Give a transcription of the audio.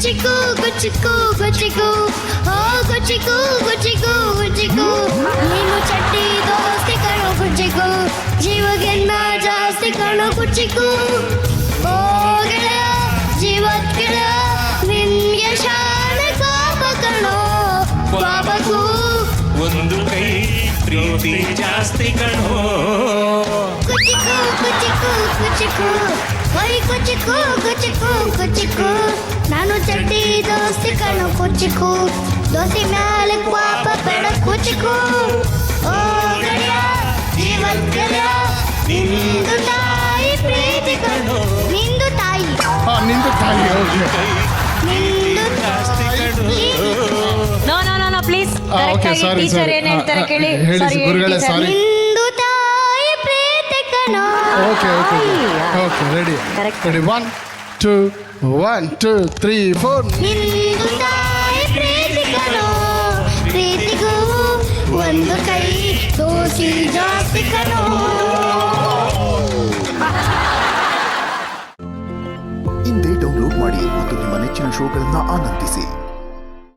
ಗುಚಿಕು ಗುಚಿಕು ಗುಚಿಕು ಓ ಗುಚಿಕು ಗುಚಿಕು ಗುಚಿಕು ನೀನು ಚಡ್ಡಿ ದೋಸ್ತಿ ಕಣೋ ಗುಚಿಕು ಜೀವಗೆನ್ನ ಜಾಸ್ತಿ ಕಣೋ ಗುಚಿಕು ಓ ಗೆಳೆಯ ಜೀವತ್ ಗೆಳೆಯ ನಿನ್ಗೆ ಶಾಲೆ ಕೋಪ ಕಣೋ ಬಾಬಕು ಒಂದು ಕೈ ಪ್ರೀತಿ ಜಾಸ್ತಿ ಕಣೋ ಕುಚಿಕು ಕುಚಿಕು ಕುಚಿಕು ಓಯ್ ಕುಚಿಕು ಕುಚಿಕು ಕುಚಿಕು ನಾನು ಚಡ್ಡಿ ದೋಸ್ತಿ ಕಣೋ ಕುಚಿಕು ದೋಸ್ತಿ ಮ್ಯಾಲೆ ಪಾಪ ಬೇಡ ಕುಚಿಕು ಓ ಗೆಳೆಯ ಜೀವನ್ ಗೆಳೆಯ ನಿಂದು ತಾಯಿ ಪ್ರೀತಿ ಕಣೋ ನಿಂದು ತಾಯಿ ನಿಂದು ತಾಯಿ ಓಕೆ ನಿಂದು ಜಾಸ್ತಿ ಕಣೋ no please okay sorry teacher ಏನ್ ಹೇಳ್ತಾರೆ ಕೇಳಿ ಹೇಳಿ Sorry, ಗುರುಗಳೇ teacher. ಸಾರಿ ನಿಂದು ತಾಯಿ ಪ್ರೀತಿ ಕಣೋ okay okay okay ready Correct. Ready 1 2 3 4 ನಿಂದು ತಾಯಿ ಪ್ರೀತಿ ಕಣೋ ಪ್ರೀತಿಗೂ ಒಂದು ಕೈ ದೋಸಿ ಜಾಸ್ತಿ ಕಣೋ ಇಂದೇ ಡೌನ್ಲೋಡ್ ಮಾಡಿ ಮತ್ತು ನಿಮ್ಮ ನೆಚ್ಚಿನ ಶೋಗಳನ್ನು ಆನಂದಿಸಿ.